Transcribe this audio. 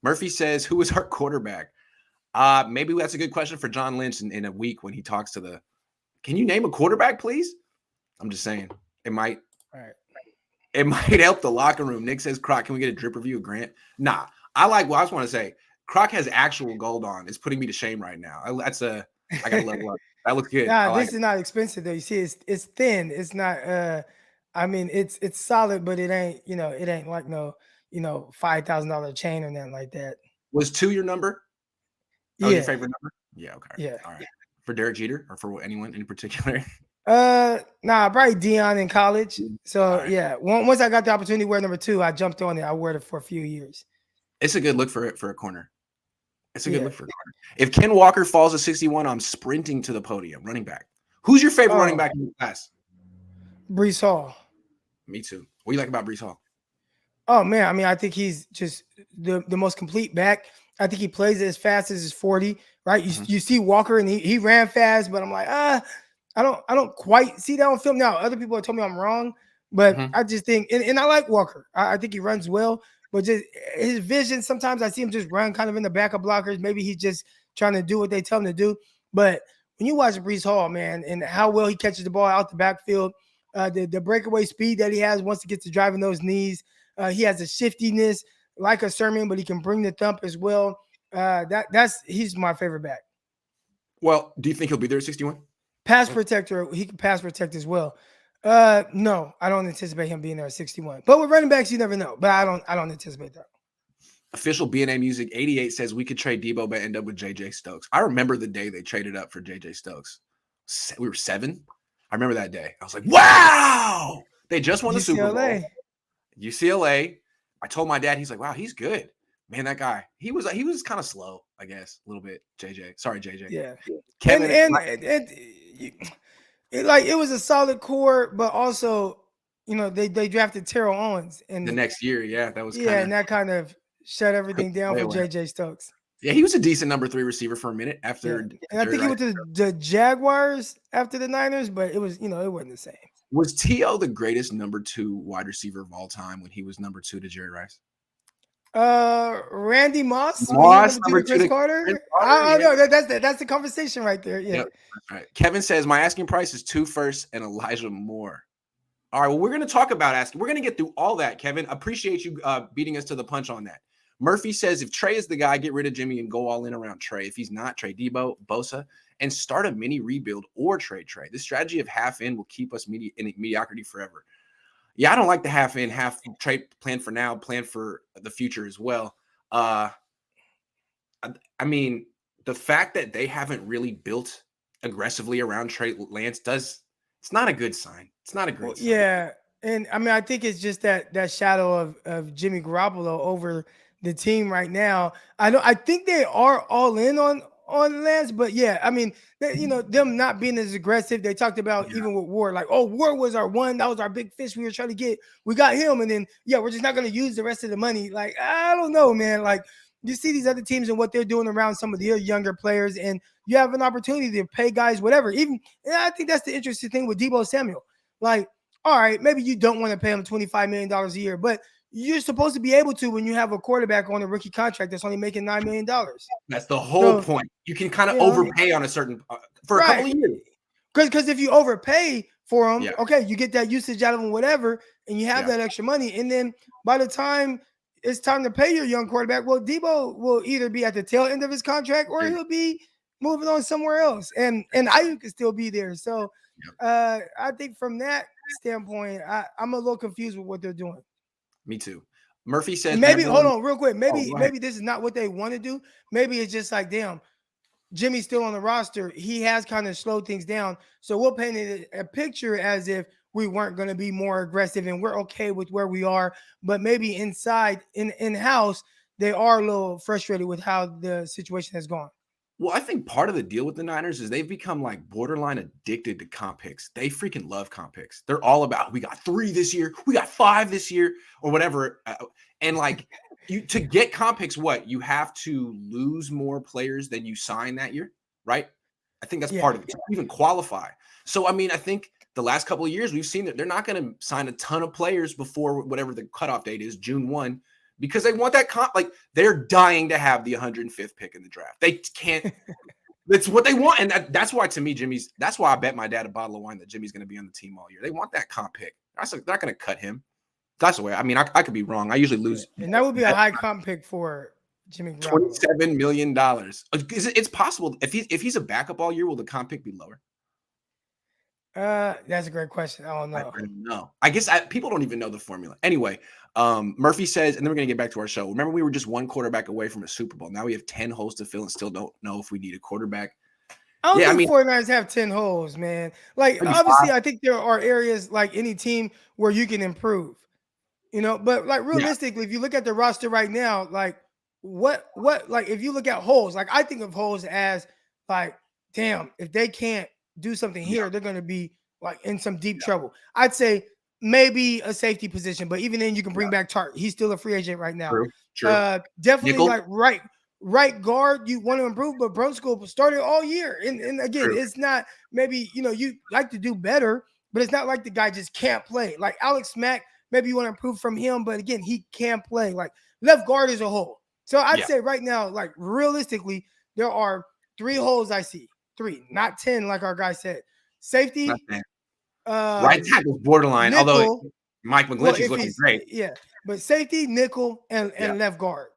Murphy says, who is our quarterback? Maybe that's a good question for John Lynch in a week when he talks to the. Can you name a quarterback, please? I'm just saying it might. All right. It might help the locker room. Nick says, Croc, can we get a drip review of Grant? Nah, I like. Well, I just want to say, Croc has actual gold on. It's putting me to shame right now. I got to level up. That looks good. Nah, I like this it. is not expensive though. You see, it's thin. It's not. I mean, it's solid, but it ain't. It ain't like no. $5,000 chain or nothing like that. Was 2 your number? That was your Yeah, favorite number? Yeah. Okay. yeah. All right. For Derek Jeter or for anyone in particular? Nah, probably Dion in college. All So right. yeah, once I got the opportunity to wear number 2, I jumped on it. I wore it for a few years. It's a good look for a corner. It's a good Yeah. look for a corner. If Ken Walker falls to 61, I'm sprinting to the podium, running back. Who's your favorite running Oh, back in the class? Brees Hall. Me too. What do you like about Brees Hall? Oh man, I mean, I think he's just the most complete back. I think he plays it as fast as his 40. Right? You see Walker and he ran fast, but I'm like, I don't quite see that on film. Now, other people have told me I'm wrong, but I just think, and I like Walker. I think he runs well, but just his vision, sometimes I see him just run kind of in the back of blockers. Maybe he's just trying to do what they tell him to do. But when you watch Brees Hall, man, and how well he catches the ball out the backfield, the breakaway speed that he has once he gets to driving those knees, he has a shiftiness like a Sermon, but he can bring the thump as well. He's my favorite back. Well, do you think he'll be there at 61? Pass protector, he can pass protect as well. No, I don't anticipate him being there at 61. But with running backs, you never know. But I don't anticipate that. Official BNA Music 88 says we could trade Debo but end up with JJ Stokes. I remember the day they traded up for JJ Stokes. We were 7. I remember that day. I was like, wow! They just won the Super Bowl. UCLA. I told my dad, he's like, wow, he's good. Man, that guy, he was kind of slow, I guess, a little bit. JJ. Sorry, JJ. Yeah. Kevin. It was a solid core, but also, they drafted Terrell Owens and the next year, yeah, that was and that kind of shut everything down for JJ Stokes. Yeah, he was a decent number 3 receiver for a minute after. Yeah. And I think he went to the Jaguars after the Niners, but it was, it wasn't the same. Was T.O. the greatest number 2 wide receiver of all time when he was number 2 to Jerry Rice? Randy Moss, number 2 to Chris Carter. I don't know. That's the conversation right there. Yeah. Yep. All right. Kevin says my asking price is 2 firsts and Elijah Moore. All right. Well, we're going to talk about asking. We're going to get through all that, Kevin. Appreciate you beating us to the punch on that. Murphy says if Trey is the guy, get rid of Jimmy and go all in around Trey. If he's not, trade Debo, Bosa, and start a mini rebuild or trade Trey. This strategy of half in will keep us in mediocrity forever. Yeah, I don't like the half in, half trade plan for now, plan for the future as well. I mean, the fact that they haven't really built aggressively around Trey Lance it's not a good sign. It's not a great sign. Yeah. And I mean, I think it's just that shadow of Jimmy Garoppolo over the team right now. I think they are all in on Lance, but yeah, I mean, them not being as aggressive. They talked about even with Ward, like, oh, Ward was our one, that was our big fish we were trying to get. We got him, and then we're just not going to use the rest of the money. Like, I don't know, man. Like, you see these other teams and what they're doing around some of their younger players, and you have an opportunity to pay guys whatever. And I think that's the interesting thing with Deebo Samuel. Like, all right, maybe you don't want to pay him $25 million a year, but you're supposed to be able to when you have a quarterback on a rookie contract that's only making $9 million. That's the whole point. You can kind of overpay on a certain for a couple of years. Because if you overpay for him, okay, you get that usage out of him, whatever, and you have that extra money. And then by the time it's time to pay your young quarterback, well, Debo will either be at the tail end of his contract or he'll be moving on somewhere else. And Ayuk can still be there. So I think from that standpoint, I'm a little confused with what they're doing. Me too. Murphy says maybe hold on real quick. Maybe this is not what they want to do. Maybe it's just like, damn, Jimmy's still on the roster. He has kind of slowed things down. So we'll paint a picture as if we weren't going to be more aggressive and we're okay with where we are. But maybe inside, in-house, they are a little frustrated with how the situation has gone. Well, I think part of the deal with the Niners is they've become like borderline addicted to comp picks. They freaking love comp picks. They're all about, we got 3 this year, we got 5 this year, or whatever. And like to get comp picks, you have to lose more players than you sign that year, right? I think that's part of it. To even qualify. So, I mean, I think the last couple of years we've seen that they're not going to sign a ton of players before whatever the cutoff date is, June 1, because they want that comp. Like they're dying to have the 105th pick in the draft. They can't. That's what they want, and that's why to me, That's why I bet my dad a bottle of wine that Jimmy's going to be on the team all year. They want that comp pick. They're not going to cut him. That's the way. I mean, I could be wrong. I usually lose. And that would be a high comp pick for Jimmy Garoppolo. $27 million. It's possible if he's a backup all year, will the comp pick be lower? That's a great question. I don't know. I don't know. I guess people don't even know the formula. Anyway, Murphy says, and then we're going to get back to our show. Remember, we were just one quarterback away from a Super Bowl. Now we have 10 holes to fill and still don't know if we need a quarterback. I don't think 49ers have 10 holes, man. Like, obviously, I think there are areas like any team where you can improve, but like realistically, if you look at the roster right now, like what, like if you look at holes, like I think of holes as like, damn, if they can't do something here, they're going to be like in some deep trouble. I'd say maybe a safety position, but even then you can bring back Tart. He's still a free agent right now. True. Definitely Nickel. Like right guard, you want to improve, but Brunskill started all year. And again, it's not maybe, you like to do better, but it's not like the guy just can't play. Like Alex Mack, maybe you want to improve from him, but again, he can't play. Like left guard is a hole. So I'd say right now, like realistically, there are 3 holes I see. 3, not 10, like our guy said. Safety. Right tackle's borderline, nickel, although Mike McGlinchey's looking great. Yeah, but safety, nickel, and left guard.